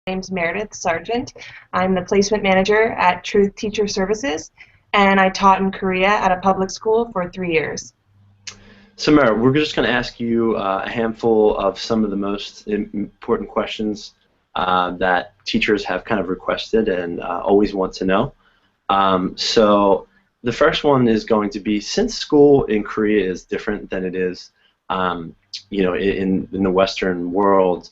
name's Meredith Sargent. I'm the placement manager at Truth Teacher Services, and I taught in Korea at a public school for 3 years. So, Mara, we're just going to ask you a handful of some of the most important questions that teachers have kind of requested and always want to know. So, the first one is going to be, since school in Korea is different than it is, in the Western world,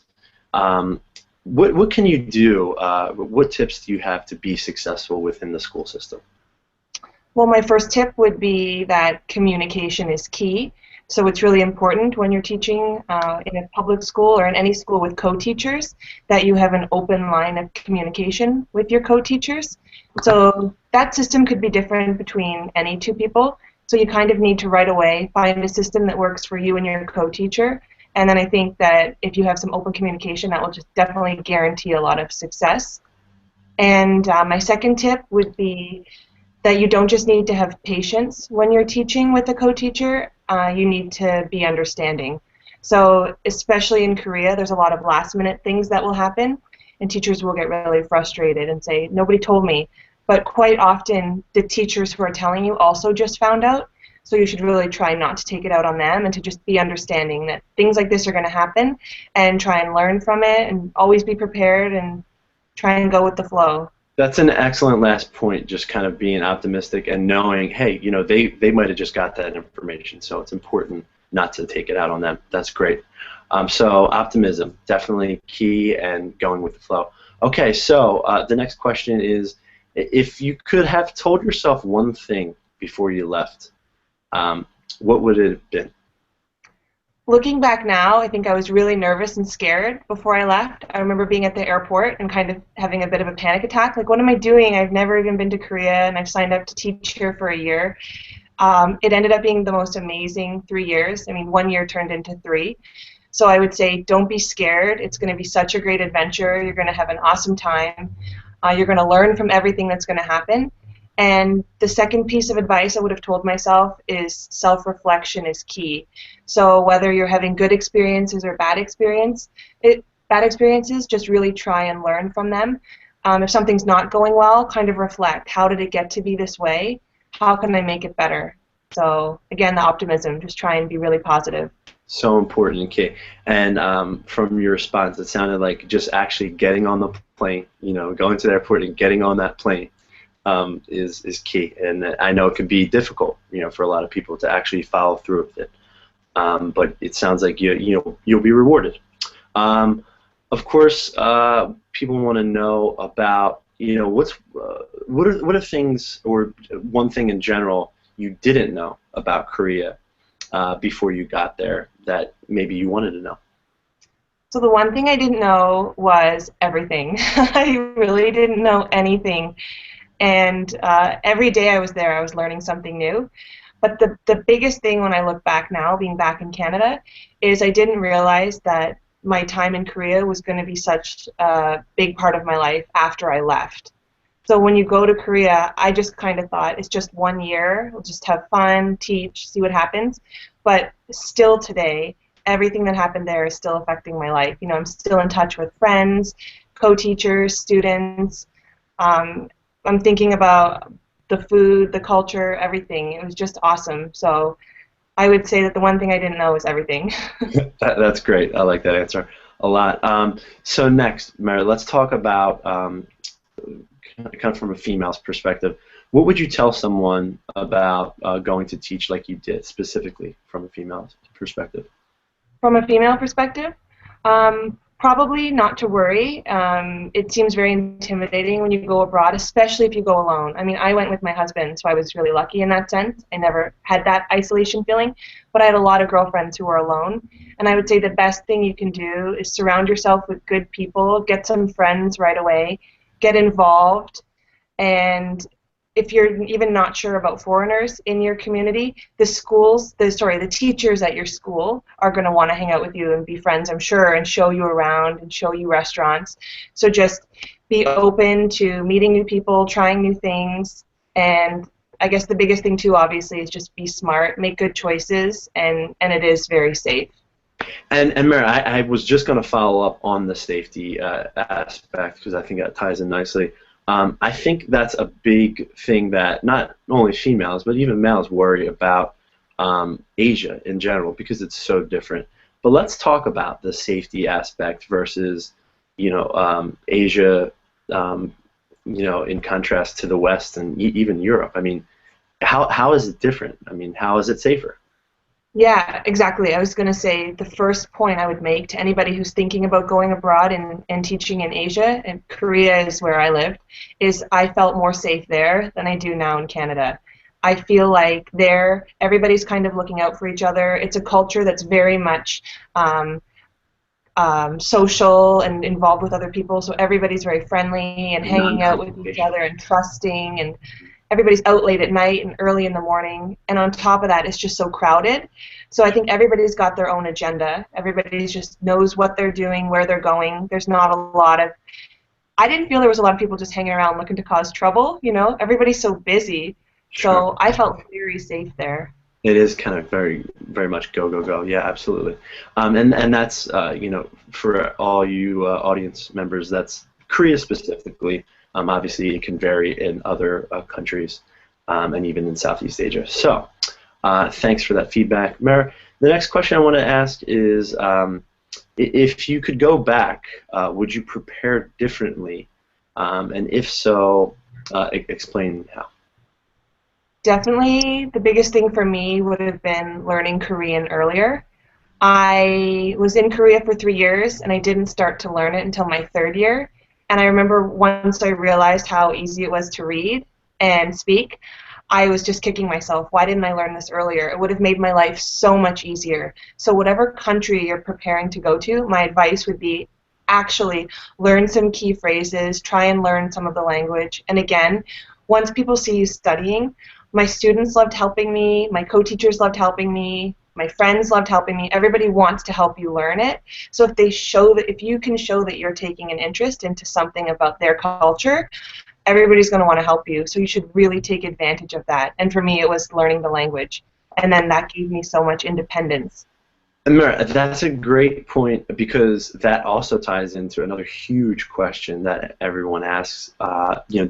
what can you do? What tips do you have to be successful within the school system? Well, my first tip would be that communication is key. So it's really important when you're teaching in a public school or in any school with co-teachers that you have an open line of communication with your co-teachers. So that system could be different between any two people. So you kind of need to right away find a system that works for you and your co-teacher. And then I think that if you have some open communication, that will just definitely guarantee a lot of success. And my second tip would be that you don't just need to have patience when you're teaching with a co-teacher, you need to be understanding. So especially in Korea, there's a lot of last-minute things that will happen, and teachers will get really frustrated and say, nobody told me. But quite often, the teachers who are telling you also just found out, so you should really try not to take it out on them and to just be understanding that things like this are going to happen and try and learn from it and always be prepared and try and go with the flow. That's an excellent last point, just kind of being optimistic and knowing, hey, they might have just got that information, so it's important not to take it out on them. That's great. So optimism, definitely key, and going with the flow. Okay, so the next question is, if you could have told yourself one thing before you left, what would it have been? Looking back now, I think I was really nervous and scared before I left. I remember being at the airport and kind of having a bit of a panic attack. Like, what am I doing? I've never even been to Korea, and I've signed up to teach here for a year. It ended up being the most amazing 3 years. I mean, 1 year turned into 3. So I would say don't be scared. It's going to be such a great adventure. You're going to have an awesome time. You're going to learn from everything that's going to happen. And the second piece of advice I would have told myself is self-reflection is key. So whether you're having good experiences or bad experiences, just really try and learn from them. If something's not going well, kind of reflect. How did it get to be this way? How can I make it better? So again, the optimism, just try and be really positive. So important, Kate. And from your response, it sounded like just actually getting on the plane, going to the airport and getting on that plane is key. And I know it can be difficult, for a lot of people to actually follow through with it. But it sounds like you'll be rewarded. Of course, people want to know about, what are things, or one thing in general you didn't know about Korea before you got there that maybe you wanted to know? So the one thing I didn't know was everything. I really didn't know anything. And every day I was there, I was learning something new. But the biggest thing when I look back now, being back in Canada, is I didn't realize that my time in Korea was going to be such a big part of my life after I left. So when you go to Korea, I just kind of thought it's just 1 year, we'll just have fun, teach, see what happens. But still today, everything that happened there is still affecting my life. I'm still in touch with friends, co-teachers, students. I'm thinking about the food, the culture, everything. It was just awesome. So I would say that the one thing I didn't know was everything. That's great. I like that answer a lot. So next, Mary, let's talk about kind of from a female's perspective. What would you tell someone about going to teach like you did, specifically from a female's perspective? From a female perspective? Probably not to worry. It seems very intimidating when you go abroad, especially if you go alone. I mean, I went with my husband, so I was really lucky in that sense. I never had that isolation feeling, but I had a lot of girlfriends who were alone. And I would say the best thing you can do is surround yourself with good people, get some friends right away, get involved, and if you're even not sure about foreigners in your community, the teachers at your school are going to want to hang out with you and be friends, I'm sure, and show you around and show you restaurants. So just be open to meeting new people, trying new things, and I guess the biggest thing too, obviously, is just be smart, make good choices, and it is very safe. And Mary, I was just going to follow up on the safety aspect because I think that ties in nicely. I think that's a big thing that not only females but even males worry about Asia in general because it's so different. But let's talk about the safety aspect versus, Asia, um, in contrast to the West and even Europe. I mean, how is it different? I mean, how is it safer? Yeah, exactly. I was going to say the first point I would make to anybody who's thinking about going abroad and teaching in Asia, and Korea is where I lived, is I felt more safe there than I do now in Canada. I feel like there, everybody's kind of looking out for each other. It's a culture that's very much um, social and involved with other people, so everybody's very friendly and hanging out with each Non-confrontational. other and trusting, and everybody's out late at night and early in the morning, and on top of that it's just so crowded. So I think everybody's got their own agenda. Everybody just knows what they're doing, where they're going. There's not a lot of, I didn't feel there was a lot of people just hanging around looking to cause trouble, everybody's so busy. Sure. So I felt very safe there. It is kind of very, very much go, go, go. Yeah, absolutely. And that's, for all you audience members, that's Korea specifically. Obviously, it can vary in other countries and even in Southeast Asia. So, thanks for that feedback, Mer. The next question I want to ask is, if you could go back, would you prepare differently? And if so, explain how. Definitely the biggest thing for me would have been learning Korean earlier. I was in Korea for 3 years and I didn't start to learn it until my third year. And I remember once I realized how easy it was to read and speak, I was just kicking myself. Why didn't I learn this earlier? It would have made my life so much easier. So whatever country you're preparing to go to, my advice would be actually learn some key phrases, try and learn some of the language. And again, once people see you studying, my students loved helping me, my co-teachers loved helping me, my friends loved helping me. Everybody wants to help you learn it. So if you can show that you're taking an interest into something about their culture, everybody's going to want to help you. So you should really take advantage of that. And for me, it was learning the language. And then that gave me so much independence. Amira, that's a great point because that also ties into another huge question that everyone asks.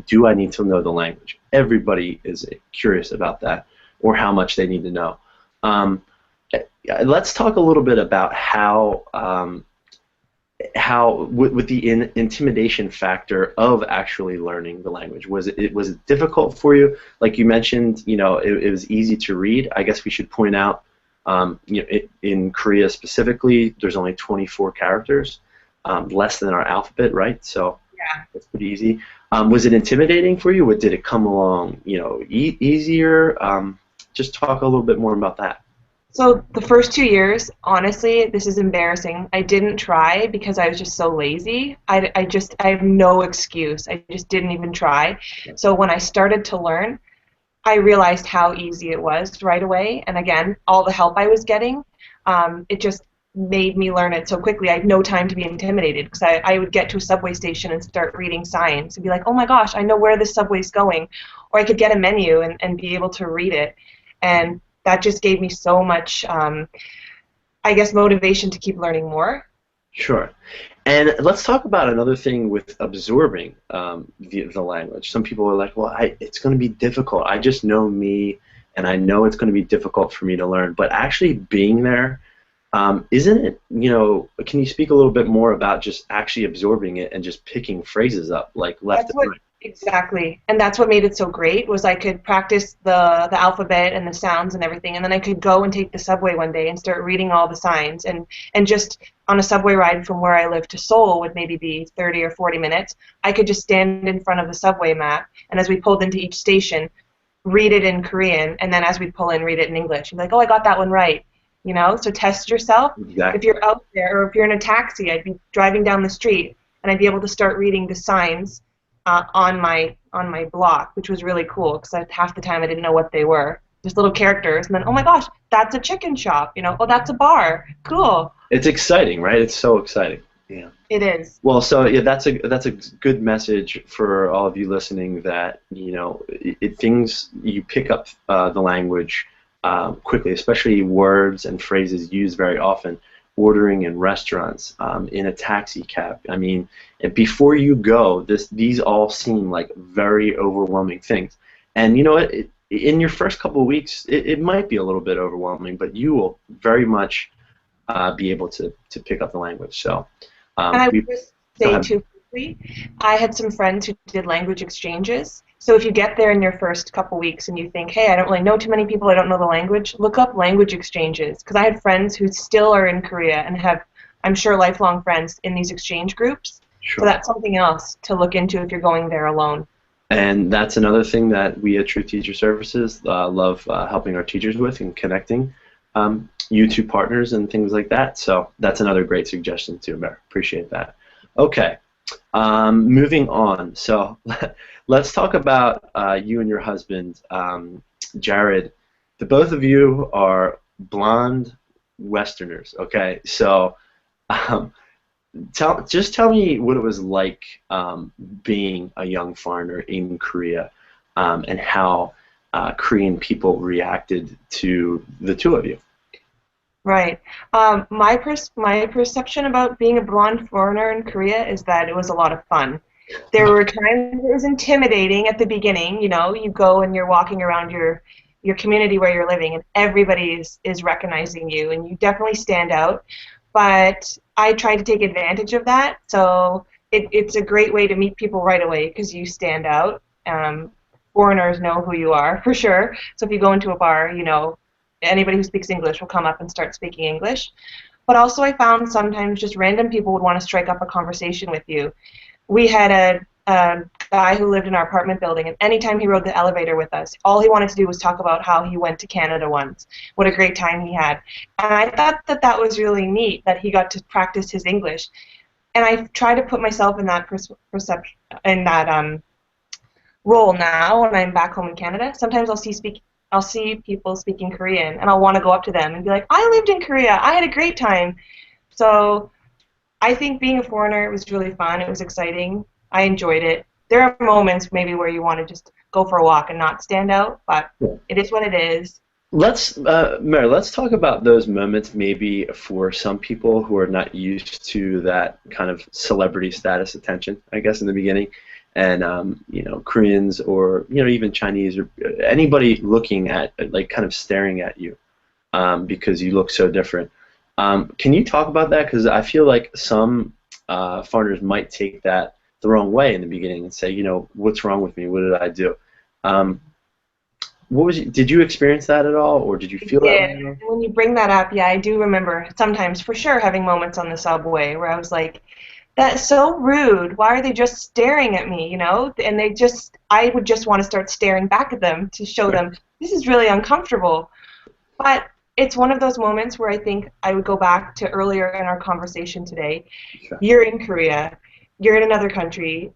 Do I need to know the language? Everybody is curious about that, or how much they need to know. Um, let's talk a little bit about how with the intimidation factor of actually learning the language. Was it difficult for you? Like you mentioned, it was easy to read. I guess we should point out. In Korea specifically, there's only 24 characters, less than our alphabet, right? So Yeah. it's pretty easy. Was it intimidating for you? Or did it come along, easier? Just talk a little bit more about that. So the first 2 years, honestly, this is embarrassing. I didn't try because I was just so lazy. I have no excuse. I just didn't even try. So when I started to learn, I realized how easy it was right away. And again, all the help I was getting, it just made me learn it so quickly. I had no time to be intimidated because I would get to a subway station and start reading signs and be like, oh my gosh, I know where this subway's going. Or I could get a menu and be able to read it. And that just gave me so much, I guess, motivation to keep learning more. Sure. And let's talk about another thing with absorbing the language. Some people are like, well, it's going to be difficult. I just know me, and I know it's going to be difficult for me to learn. But actually being there, isn't it, can you speak a little bit more about just actually absorbing it and just picking phrases up, like left That's and what right? exactly, and that's what made it so great was I could practice the alphabet and the sounds and everything, and then I could go and take the subway one day and start reading all the signs and just on a subway ride from where I live to Seoul would maybe be 30 or 40 minutes. I could just stand in front of the subway map, and as we pulled into each station, read it in Korean, and then as we pull in, read it in English. And be like, oh, I got that one right. So test yourself. If Exactly. you're out there, or if you're in a taxi, I'd be driving down the street, and I'd be able to start reading the signs on my block, which was really cool because half the time I didn't know what they were. Just little characters, and then oh my gosh, that's a chicken shop. Oh that's a bar. Cool. It's exciting, right? It's so exciting. Yeah. It is. Well, so yeah, that's a good message for all of you listening. That things you pick up the language quickly, especially words and phrases used very often. ordering in restaurants, in a taxi cab. I mean, before you go, these all seem like very overwhelming things. And you know what? In your first couple of weeks, it might be a little bit overwhelming, but you will very much be able to pick up the language. So, And I would we just go say ahead. too quickly, I had some friends who did language exchanges. So if you get there in your first couple weeks and you think, hey, I don't really know too many people, I don't know the language, look up language exchanges. Because I had friends who still are in Korea and have, I'm sure, lifelong friends in these exchange groups. So Sure. that's something else to look into if you're going there alone. And that's another thing that we at Truth Teacher Services love helping our teachers with and connecting you to partners and things like that. So that's another great suggestion too, Mayor. Appreciate that. Okay, moving on. So let's talk about you and your husband, Jared. The both of you are blonde Westerners. Okay, so um, just tell me what it was like being a young foreigner in Korea, and how Korean people reacted to the two of you. Right. My perception about being a blonde foreigner in Korea is that it was a lot of fun. There were times it was intimidating at the beginning. You know, you go and you're walking around your community where you're living, and everybody is recognizing you, and you definitely stand out. But I try to take advantage of that. So it's a great way to meet people right away because you stand out. Foreigners know who you are for sure. So if you go into a bar, you know, anybody who speaks English will come up and start speaking English. But also, I found sometimes just random people would want to strike up a conversation with you. We had a guy who lived in our apartment building, and anytime he rode the elevator with us, all he wanted to do was talk about how he went to Canada once, what a great time he had. And I thought that that was really neat that he got to practice his English. And I try to put myself in that perception, in that role now when I'm back home in Canada. Sometimes I'll see people speaking Korean, and I'll want to go up to them and be like, "I lived in Korea. I had a great time." So I think being a foreigner was really fun. It was exciting. I enjoyed it. There are moments maybe where you want to just go for a walk and not stand out, but it is what it is. Mary, let's talk about those moments maybe for some people who are not used to that kind of celebrity status attention, I guess, in the beginning. And, Koreans or, even Chinese or anybody looking at, like, kind of staring at you because you look so different. Can you talk about that? Because I feel like some foreigners might take that the wrong way in the beginning and say, what's wrong with me? What did I do? Um, did you experience that at all, or did you I feel that way did. at all? When you bring that up, yeah, I do remember sometimes for sure having moments on the subway where I was like, that's so rude. Why are they just staring at me, you know? And I would just want to start staring back at them to show them this is really uncomfortable. But it's one of those moments where I think I would go back to earlier in our conversation today. Sure. You're in Korea, you're in another country,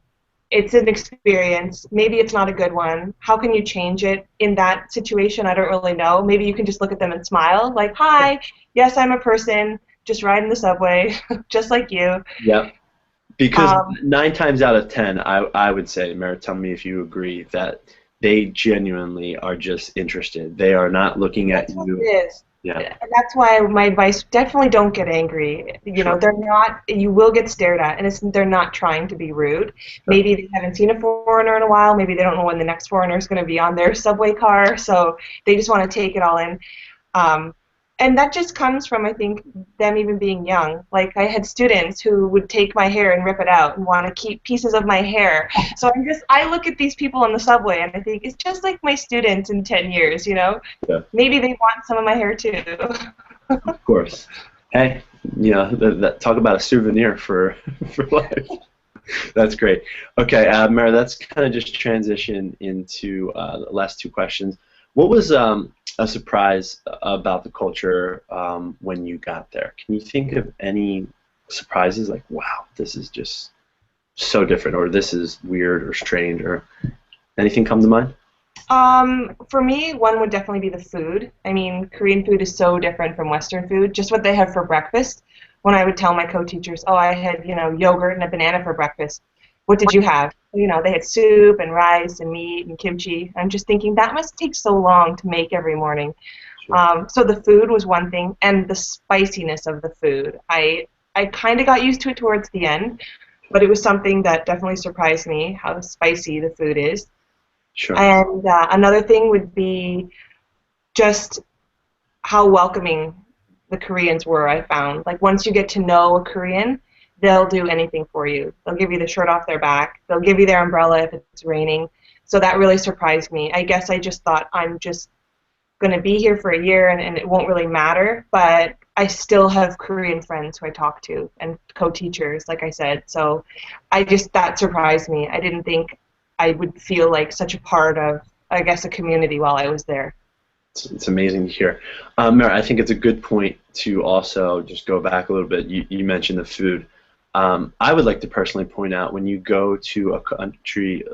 it's an experience. Maybe it's not a good one. How can you change it in that situation? I don't really know. Maybe you can just look at them and smile, like, hi, yes, I'm a person, just riding the subway, just like you. Yeah. Because Um, 9 times out of 10, I would say, Mary, tell me if you agree, that they genuinely are just interested. They are not looking at That's what it you. is. Yeah, And that's why my advice, definitely don't get angry. You know, sure. they're not, you will get stared at, and they're not trying to be rude. Sure. Maybe they haven't seen a foreigner in a while. Maybe they don't know when the next foreigner is going to be on their subway car, so they just want to take it all in. Um, and that just comes from, I think, them even being young. Like, I had students who would take my hair and rip it out and want to keep pieces of my hair. So I look at these people on the subway and I think, it's just like my students in 10 years, you know? Yeah, Maybe they want some of my hair too. of course. Hey, talk about a souvenir for for life. That's great. Okay, Mary, let's kind of just transition into the last two questions. What was a surprise about the culture when you got there? Can you think of any surprises like, wow, this is just so different, or this is weird or strange, or anything come to mind? For me, one would definitely be the food. I mean, Korean food is so different from Western food. Just what they have for breakfast. When I would tell my co-teachers, oh, I had, yogurt and a banana for breakfast. What did you have? You know, they had soup and rice and meat and kimchi. I'm just thinking that must take so long to make every morning. Sure. So the food was one thing, and the spiciness of the food. I kind of got used to it towards the end, but it was something that definitely surprised me how spicy the food is. Sure. And another thing would be just how welcoming the Koreans were, I found. Like once you get to know a Korean, they'll do anything for you. They'll give you the shirt off their back. They'll give you their umbrella if it's raining. So that really surprised me. I guess I just thought I'm just going to be here for a year and it won't really matter, but I still have Korean friends who I talk to and co-teachers, like I said. So that surprised me. I didn't think I would feel like such a part of, I guess, a community while I was there. It's amazing to hear. Mara, I think it's a good point to also just go back a little bit. You mentioned the food. I would like to personally point out when you go to a country,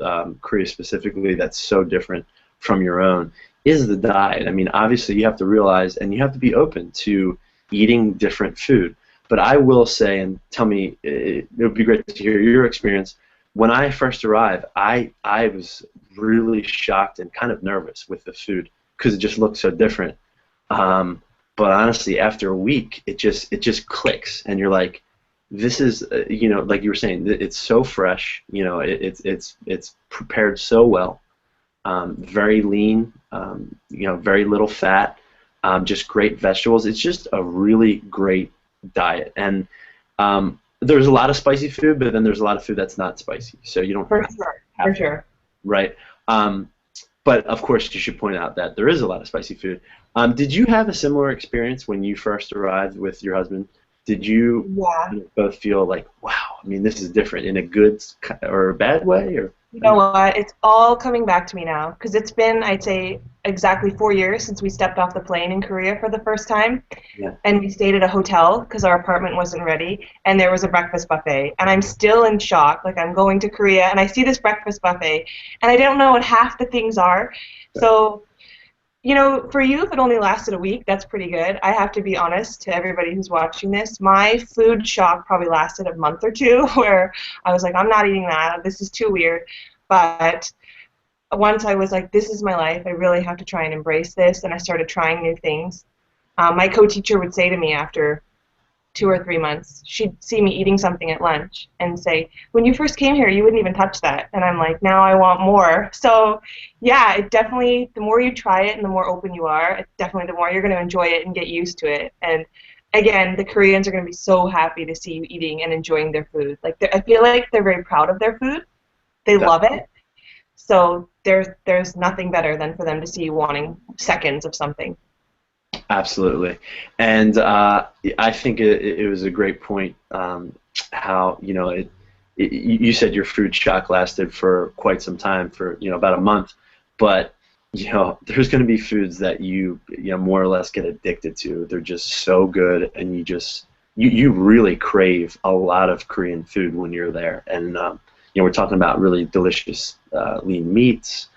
Korea specifically, that's so different from your own, is the diet. I mean, obviously you have to realize and you have to be open to eating different food. But I will say, and tell me, it would be great to hear your experience. When I first arrived, I was really shocked and kind of nervous with the food because it just looked so different. But honestly, after a week, it just clicks, and you're like, this is like you were saying, it's so fresh. It's prepared so well, very lean, very little fat, just great vegetables. It's just a really great diet, and there's a lot of spicy food, but then there's a lot of food that's not spicy, so you don't For sure, have for to, sure. right? But of course, you should point out that there is a lot of spicy food. Did you have a similar experience when you first arrived with your husband? Did you Yeah. both feel like, wow, I mean, this is different in a good or a bad way? Or You know what? It's all coming back to me now because it's been, I'd say, exactly 4 years since we stepped off the plane in Korea for the first time. yeah, And we stayed at a hotel because our apartment wasn't ready, and there was a breakfast buffet. And I'm still in shock. Like, I'm going to Korea, and I see this breakfast buffet, and I don't know what half the things are. So, for you, if it only lasted a week, that's pretty good. I have to be honest to everybody who's watching this. My food shock probably lasted a month or two where I was like, I'm not eating that. This is too weird. But once I was like, this is my life. I really have to try and embrace this. And I started trying new things. My co-teacher would say to me after 2 or 3 months, she'd see me eating something at lunch and say, when you first came here, you wouldn't even touch that. And I'm like, now I want more. So, yeah, it definitely, the more you try it and the more open you are, it definitely the more you're going to enjoy it and get used to it. And again, the Koreans are going to be so happy to see you eating and enjoying their food. Like, I feel like they're very proud of their food. They love it. So there's nothing better than for them to see you wanting seconds of something. absolutely. And I think it was a great point. How you said your food shock lasted for quite some time, for about a month, but there's going to be foods that you more or less get addicted to. They're just so good, and you really crave a lot of Korean food when you're there. And we're talking about really delicious lean meats,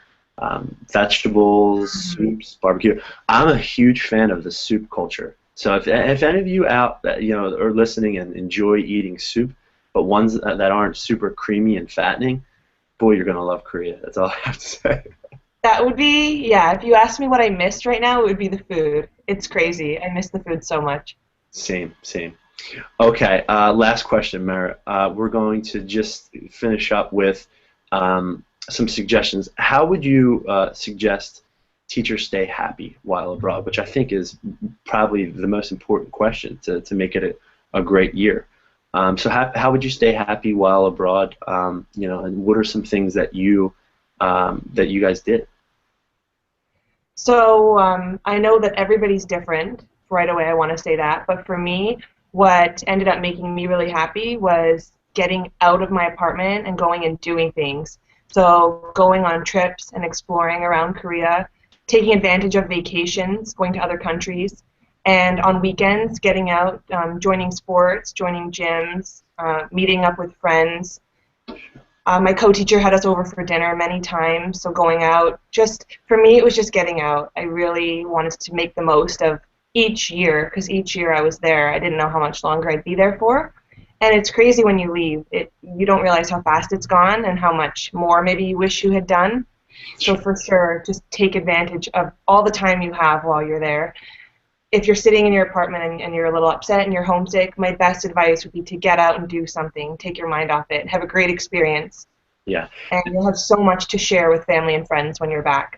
vegetables, soups, barbecue. I'm a huge fan of the soup culture. So if any of you out that are listening and enjoy eating soup, but ones that aren't super creamy and fattening, boy, you're gonna love Korea. That's all I have to say. That would be, yeah, if you asked me what I missed right now, it would be the food. It's crazy. I miss the food so much. Same, same. Okay, last question, Mara. We're going to just finish up with some suggestions. How would you suggest teachers stay happy while abroad, which I think is probably the most important question to make it a great year. So how would you stay happy while abroad? And what are some things that you guys did? So I know that everybody's different. Right away, I want to say that. But for me, what ended up making me really happy was getting out of my apartment and going and doing things. So going on trips and exploring around Korea, taking advantage of vacations, going to other countries, and on weekends getting out, joining sports, joining gyms, meeting up with friends. My co-teacher had us over for dinner many times, so going out, just for me, it was just getting out. I really wanted to make the most of each year, because each year I was there, I didn't know how much longer I'd be there for. And it's crazy when you leave. You don't realize how fast it's gone and how much more maybe you wish you had done. So for sure, just take advantage of all the time you have while you're there. if you're sitting in your apartment and you're a little upset and you're homesick, my best advice would be to get out and do something, take your mind off it, have a great experience, Yeah. and you'll have so much to share with family and friends when you're back.